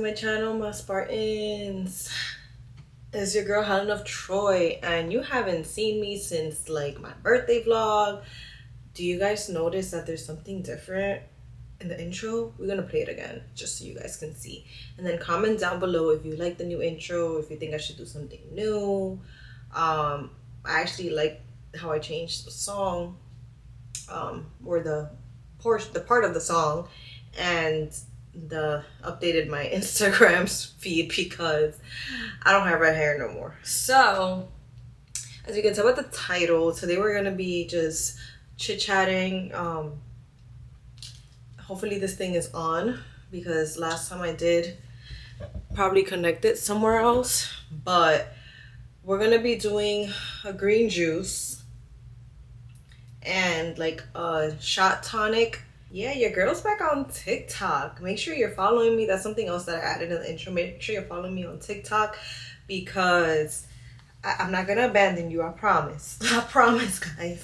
my channel, my Spartans. It's your girl Helen of Troy, and you haven't seen me since like my birthday vlog. Do you guys notice that there's something different in the intro? We're gonna play it again just so you guys can see, and then comment down below if you like the new intro, if you think I should do something new. I actually like how I changed the song, or the part of the song, and updated my Instagram feed because I don't have red hair no more. So as you can tell with the title, today we're gonna be just chit-chatting. Hopefully this thing is on, because last time I did probably connected somewhere else. But we're gonna be doing a green juice and like a shot tonic. Yeah, your girl's back on TikTok. Make sure you're following me. That's something else that I added in the intro. Make sure you're following me on TikTok, because I'm not gonna abandon you. I promise. I promise, guys.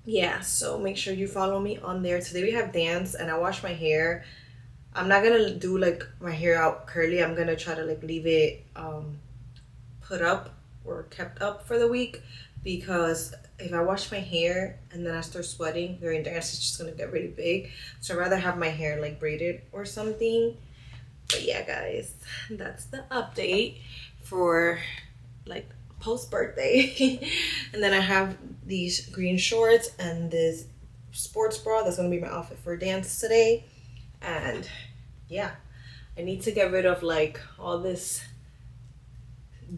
Yeah, so make sure you follow me on there. Today we have dance, and I wash my hair. I'm not gonna do like my hair out curly. I'm gonna try to like leave it put up or kept up for the week, because if I wash my hair and then I start sweating during dance, it's just gonna get really big. So I'd rather have my hair like braided or something. But yeah, guys, that's the update for like post birthday. And then I have these green shorts and this sports bra. That's gonna be my outfit for dance today. And yeah, I need to get rid of like all this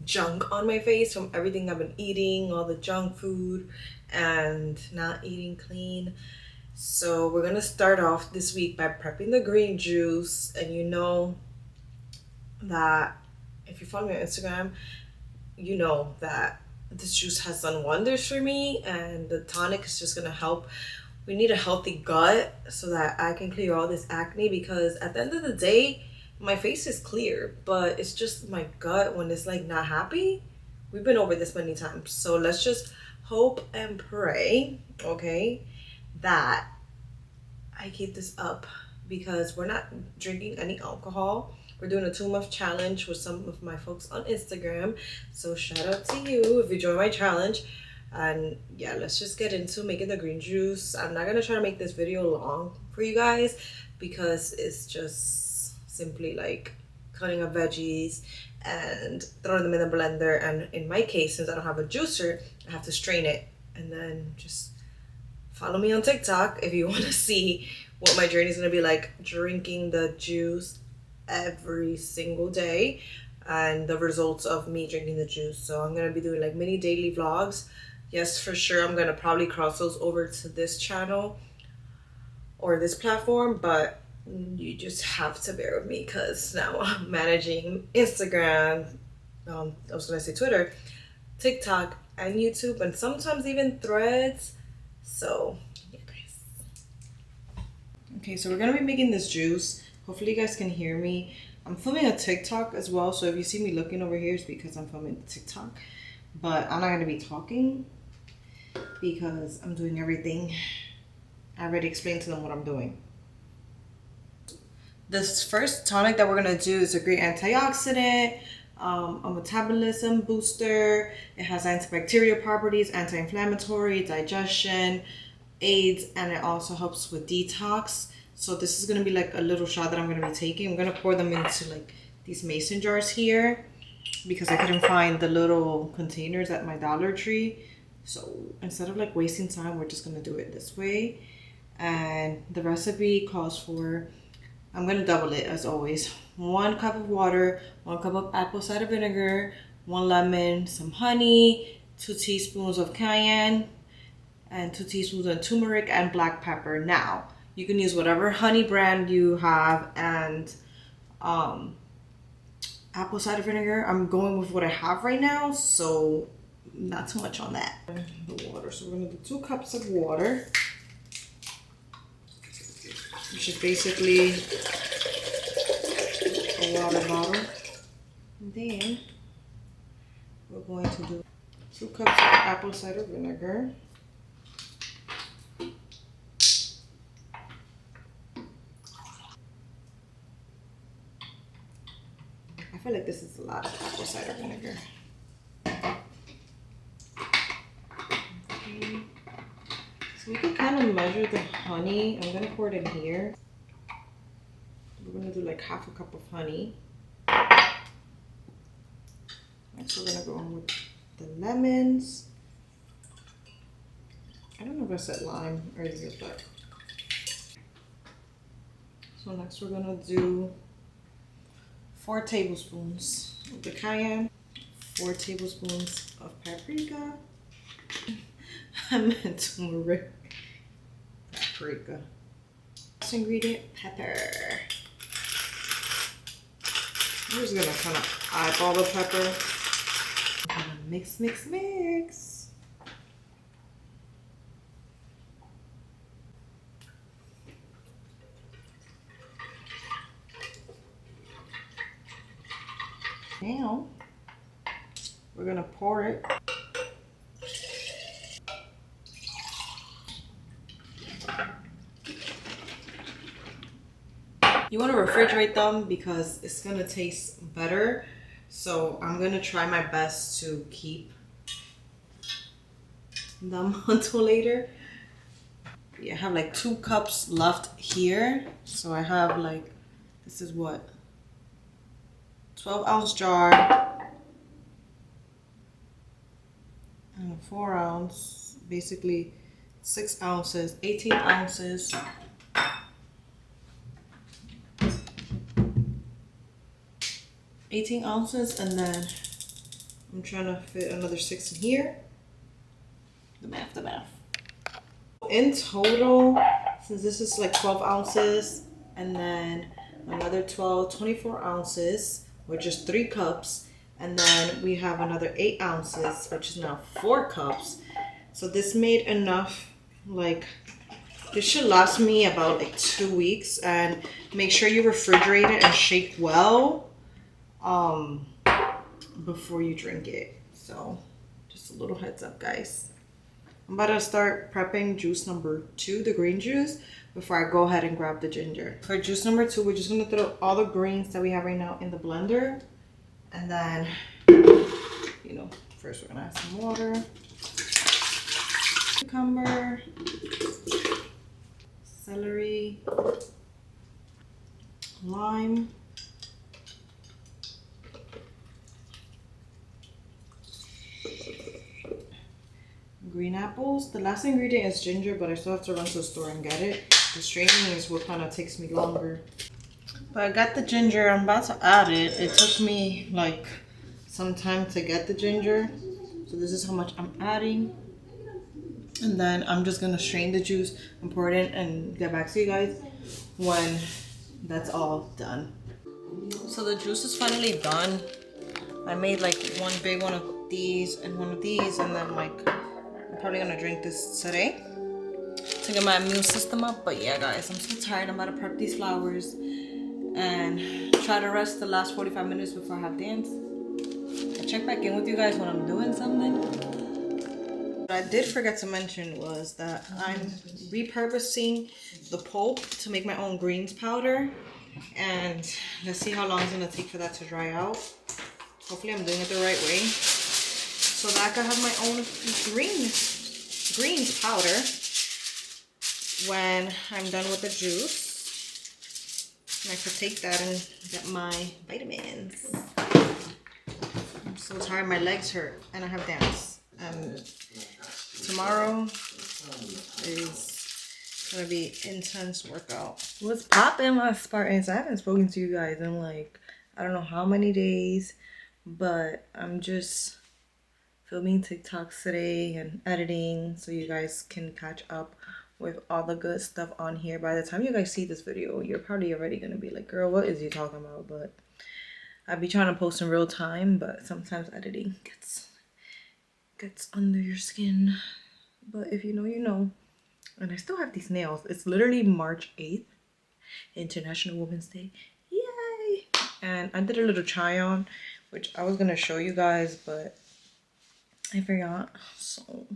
junk on my face from everything I've been eating, all the junk food and not eating clean. So we're gonna start off this week by prepping the green juice. And you know that if you follow me on Instagram, you know that this juice has done wonders for me, and the tonic is just gonna help. We need a healthy gut so that I can clear all this acne, because at the end of the day, my face is clear, but it's just my gut when it's like not happy. We've been over this many times, so let's just hope and pray, okay, that I keep this up, because we're not drinking any alcohol. We're doing a 2-month challenge with some of my folks on Instagram, so shout out to you if you join my challenge. And yeah, let's just get into making the green juice. I'm not gonna try to make this video long for you guys, because it's just simply like cutting up veggies and throwing them in the blender. And in my case, since I don't have a juicer, I have to strain it. And then just follow me on TikTok if you want to see what my journey is going to be like, drinking the juice every single day and the results of me drinking the juice. So I'm going to be doing like mini daily vlogs. Yes, for sure, I'm going to probably cross those over to this channel or this platform, but you just have to bear with me, because now I'm managing Instagram, I was gonna say Twitter, TikTok, and YouTube, and sometimes even Threads. So yeah, guys. Okay, so we're gonna be making this juice. Hopefully you guys can hear me. I'm filming a TikTok as well, so if you see me looking over here, it's because I'm filming TikTok. But I'm not gonna be talking because I'm doing everything. I already explained to them what I'm doing. This first tonic that we're gonna do is a great antioxidant, a metabolism booster. It has antibacterial properties, anti-inflammatory, digestion, aids, and it also helps with detox. So this is gonna be like a little shot that I'm gonna be taking. I'm gonna pour them into like these mason jars here, because I couldn't find the little containers at my Dollar Tree. So instead of like wasting time, we're just gonna do it this way. And the recipe calls for, I'm going to double it as always, 1 cup of water, 1 cup of apple cider vinegar, 1 lemon, some honey, 2 teaspoons of cayenne, and 2 teaspoons of turmeric and black pepper. Now, you can use whatever honey brand you have, and apple cider vinegar, I'm going with what I have right now, so not too much on that. The water, so we're going to do 2 cups of water, which is basically a water bottle. And then we're going to do 2 cups of apple cider vinegar. feel like this is a lot of apple cider vinegar. Okay. So we can kind of measure the honey. I'm gonna pour it in here. We're gonna do like half a cup of honey. Next we're gonna go on with the lemons. I don't know if I said lime earlier, but. So next we're gonna do 4 tablespoons of the cayenne, 4 tablespoons of paprika. I meant turmeric. Paprika. Last ingredient, pepper. I'm just gonna kind of eyeball the pepper. I'm gonna mix, mix, mix. Now we're gonna pour it. You want to refrigerate them because it's gonna taste better. So I'm gonna try my best to keep them until later. Yeah, I have like 2 cups left here. So I have like, this is what? 12-ounce jar and a 4-ounce, basically 6 ounces, 18 ounces. And then I'm trying to fit another 6 in here. The math. In total, since this is like 12 ounces and then another 24 ounces, which is 3 cups, and then we have another 8 ounces, which is now 4 cups. So this made enough, like, this should last me about like 2 weeks. And make sure you refrigerate it and shake well before you drink it. So just a little heads up, guys. I'm about to start prepping juice number 2, the green juice, before I go ahead and grab the ginger. For juice number 2, we're just gonna throw all the greens that we have right now in the blender. And then, you know, first we're gonna add some water, cucumber, celery, lime, green apples. The last ingredient is ginger, but I still have to run to the store and get it. The straining is what kind of takes me longer. But I got the ginger. I'm about to add it. It took me like some time to get the ginger. So this is how much I'm adding. And then I'm just going to strain the juice and pour it in and get back to you guys when that's all done. So the juice is finally done. I made like one big one of these and one of these, and then like I'm probably gonna drink this today to get my immune system up. But yeah, guys, I'm so tired. I'm about to prep these flowers and try to rest the last 45 minutes before I have dance. I'll check back in with you guys when I'm doing something. What I did forget to mention was that I'm repurposing the pulp to make my own greens powder. And let's see how long it's gonna take for that to dry out. Hopefully I'm doing it the right way, so that I can have my own greens powder when I'm done with the juice. And I could take that and get my vitamins. I'm so tired, my legs hurt, and I have dance. Tomorrow is gonna be intense workout. What's poppin', my Spartans? I haven't spoken to you guys in like, I don't know how many days. But I'm just filming TikToks today and editing so you guys can catch up with all the good stuff on here. By the time you guys see this video, you're probably already gonna be like, girl, what is you talking about? But I'll be trying to post in real time, but sometimes editing gets under your skin. But if you know, you know. And I still have these nails. It's literally March 8th, International Women's Day. Yay! And I did a little try on, which I was gonna show you guys, but I forgot. So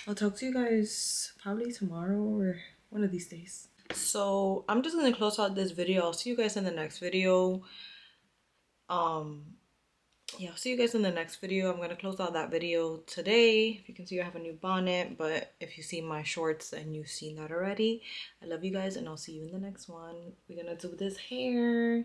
I'll talk to you guys probably tomorrow or one of these days. So I'm just gonna close out this video. I'll see you guys in the next video. Yeah, I'll see you guys in the next video. I'm gonna close out that video today. If you can see, I have a new bonnet, but if you see my shorts, then you've seen that already. I love you guys, and I'll see you in the next one. We're gonna do this hair.